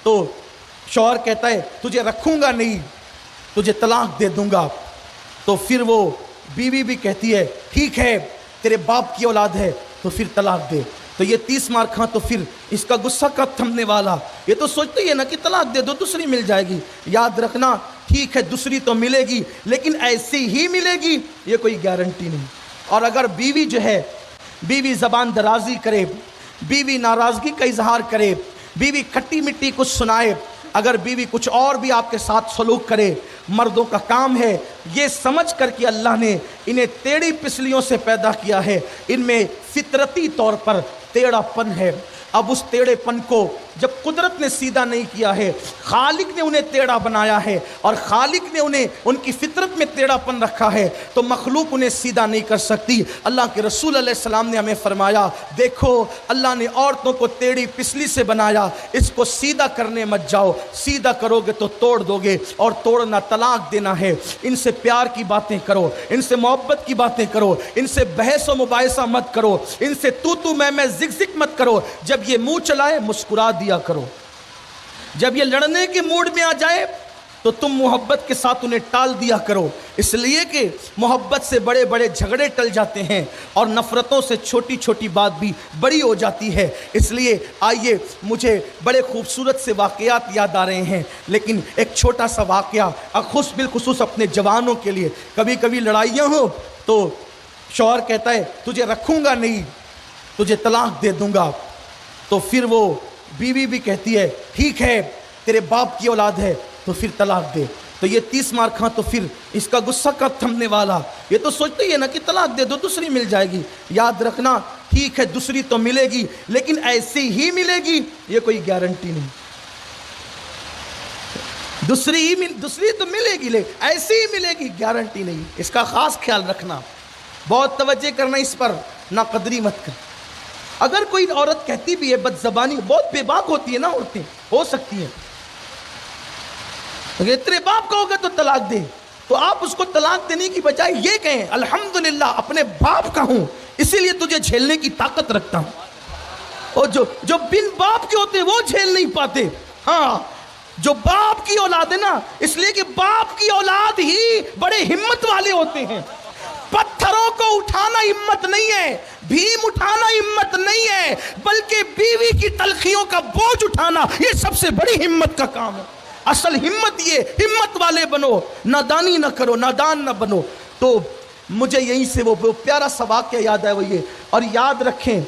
تو شوہر کہتا ہے تجھے رکھوں گا نہیں، تجھے طلاق دے دوں گا، تو پھر وہ بیوی بھی کہتی ہے ٹھیک ہے تیرے باپ کی اولاد ہے تو پھر طلاق دے. تو یہ 30 مار کھاں تو پھر اس کا غصہ کب تھمنے والا؟ یہ تو سوچتے ہی ہے نا کہ طلاق دے دو دوسری مل جائے گی. یاد رکھنا ٹھیک ہے دوسری تو ملے گی لیکن ایسی ہی ملے گی یہ کوئی گارنٹی نہیں. اور اگر بیوی جو ہے بیوی زبان درازی کرے، بیوی ناراضگی کا اظہار کرے، بیوی کھٹی مٹی کچھ سنائے، اگر بیوی کچھ اور بھی آپ کے ساتھ سلوک کرے، مردوں کا کام ہے یہ سمجھ کر کہ اللہ نے انہیں ٹیڑھی پسلیوں سے پیدا کیا ہے، ان میں فطرتی طور پر ٹیڑھا پن ہے. اب اس ٹیڑھے پن کو جب قدرت نے سیدھا نہیں کیا ہے، خالق نے انہیں ٹیڑھا بنایا ہے اور خالق نے انہیں ان کی فطرت میں ٹیڑھا پن رکھا ہے تو مخلوق انہیں سیدھا نہیں کر سکتی. اللہ کے رسول علیہ السلام نے ہمیں فرمایا دیکھو اللہ نے عورتوں کو ٹیڑھی پسلی سے بنایا، اس کو سیدھا کرنے مت جاؤ، سیدھا کرو گے تو توڑ دو گے، اور توڑنا طلاق دینا ہے. ان سے پیار کی باتیں کرو، ان سے محبت کی باتیں کرو، ان سے بحث و مباحثہ مت کرو، ان سے تو میں زگ زگ مت کرو. جب یہ منہ چلائے مسکرا دیا کرو، جب یہ لڑنے کے موڈ میں آ جائے تو تم محبت کے ساتھ انہیں ٹال دیا کرو، اس لیے کہ محبت سے بڑے بڑے جھگڑے ٹل جاتے ہیں اور نفرتوں سے چھوٹی چھوٹی بات بھی بڑی ہو جاتی ہے. اس لیے آئیے مجھے بڑے خوبصورت سے واقعات یاد آ رہے ہیں، لیکن ایک چھوٹا سا واقعہ بالخصوص اپنے جوانوں کے لیے. کبھی کبھی لڑائیاں ہوں تو شوہر کہتا ہے تجھے رکھوں گا نہیں، تجھے طلاق دے دوں گا، تو پھر وہ بیوی بھی کہتی ہے ٹھیک ہے تیرے باپ کی اولاد ہے تو پھر طلاق دے. تو یہ 30 مار کھاں تو پھر اس کا غصہ کب تھمنے والا؟ یہ تو سوچتے ہی ہے نا کہ طلاق دے دو دوسری مل جائے گی. یاد رکھنا ٹھیک ہے دوسری تو ملے گی لیکن ایسی ہی ملے گی یہ کوئی گارنٹی نہیں. دوسری تو ملے گی لیکن ایسی ہی ملے گی گارنٹی نہیں. اس کا خاص خیال رکھنا، بہت توجہ کرنا، اس پر نا قدری مت کر. اگر کوئی عورت کہتی بھی ہے بد زبانی، بہت بے باک ہوتی ہے نا عورتیں، ہو سکتی ہیں اگر تیرے باپ کا ہوگا تو طلاق دے، تو آپ اس کو طلاق دینے کی بجائے یہ کہیں الحمدللہ اپنے باپ کا ہوں اسی لیے تجھے جھیلنے کی طاقت رکھتا ہوں. اور جو بن باپ کے ہوتے ہیں وہ جھیل نہیں پاتے. ہاں جو باپ کی اولاد ہے نا، اس لیے کہ باپ کی اولاد ہی بڑے ہمت والے ہوتے ہیں. پتھروں کو اٹھانا ہمت نہیں ہے، بھیم اٹھانا ہمت نہیں ہے، بلکہ بیوی کی تلخیوں کا بوجھ اٹھانا یہ سب سے بڑی ہمت کا کام ہے. اصل ہمت یہ، ہمت والے بنو، نادانی نہ کرو، نادان نہ بنو. تو مجھے یہیں سے وہ پیارا سا واقعہ یاد ہے، وہ یہ. اور یاد رکھیں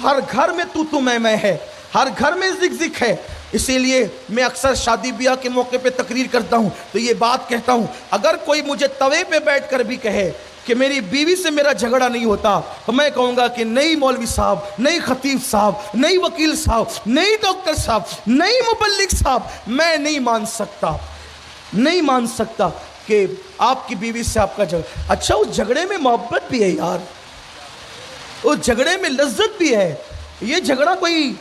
ہر گھر میں تو میں ہے، ہر گھر میں زگ زگ ہے. اسی لیے میں اکثر شادی بیاہ کے موقع پہ تقریر کرتا ہوں تو یہ بات کہتا ہوں، اگر کوئی مجھے توے پہ بیٹھ کر بھی کہے کہ میری بیوی سے میرا جھگڑا نہیں ہوتا تو میں کہوں گا کہ نہیں مولوی صاحب، نہیں خطیب صاحب، نہیں وکیل صاحب، نہیں ڈاکٹر صاحب، نہیں مبلغ صاحب، میں نہیں مان سکتا کہ آپ کی بیوی سے آپ کا جھگڑا. اچھا اس جھگڑے میں محبت بھی ہے یار، اس جھگڑے میں لذت بھی ہے. یہ جھگڑا کوئی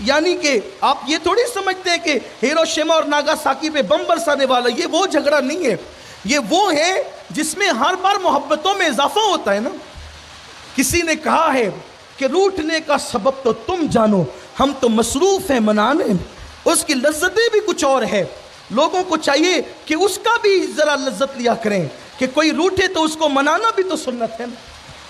یعنی کہ آپ یہ تھوڑی سمجھتے ہیں کہ ہیروشیما اور ناگاساکی پہ بم برسانے والا، یہ وہ جھگڑا نہیں ہے. یہ وہ ہے جس میں ہر بار محبتوں میں اضافہ ہوتا ہے نا. کسی نے کہا ہے کہ روٹنے کا سبب تو تم جانو، ہم تو مصروف ہیں منانے میں. اس کی لذتیں بھی کچھ اور ہے. لوگوں کو چاہیے کہ اس کا بھی ذرا لذت لیا کریں کہ کوئی روٹے تو اس کو منانا بھی تو سنت ہے نا.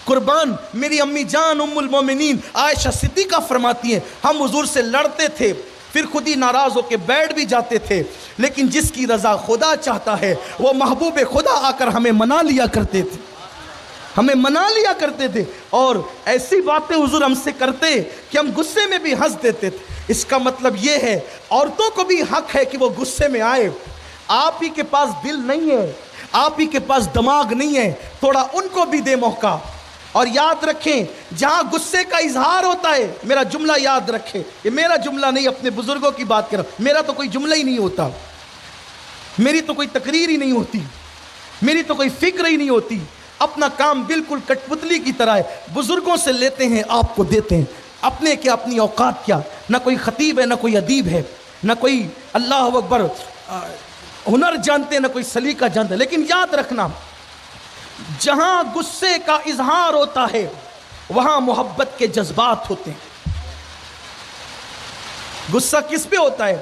قربان میری امی جان ام المومنین عائشہ صدیقہ فرماتی ہیں ہم حضور سے لڑتے تھے پھر خود ہی ناراض ہو کے بیٹھ بھی جاتے تھے، لیکن جس کی رضا خدا چاہتا ہے وہ محبوب خدا آ کر ہمیں منا لیا کرتے تھے. اور ایسی باتیں حضور ہم سے کرتے کہ ہم غصے میں بھی ہنس دیتے تھے. اس کا مطلب یہ ہے عورتوں کو بھی حق ہے کہ وہ غصے میں آئے. آپ ہی کے پاس دل نہیں ہے، آپ ہی کے پاس دماغ نہیں ہے، تھوڑا ان کو بھی دے موقع. اور یاد رکھیں جہاں غصے کا اظہار ہوتا ہے، میرا جملہ یاد رکھیں، یہ میرا جملہ نہیں، اپنے بزرگوں کی بات کر رہا ہوں. میرا تو کوئی جملہ ہی نہیں ہوتا، میری تو کوئی تقریر ہی نہیں ہوتی، میری تو کوئی فکر ہی نہیں ہوتی. اپنا کام بالکل کٹ پتلی کی طرح ہے، بزرگوں سے لیتے ہیں آپ کو دیتے ہیں. اپنے کیا اپنی اوقات کیا، نہ کوئی خطیب ہے نہ کوئی ادیب ہے، نہ کوئی اللہ اکبر ہنر جانتے نہ کوئی سلیقہ جانتے. لیکن یاد رکھنا جہاں غصے کا اظہار ہوتا ہے وہاں محبت کے جذبات ہوتے ہیں. غصہ کس پہ ہوتا ہے؟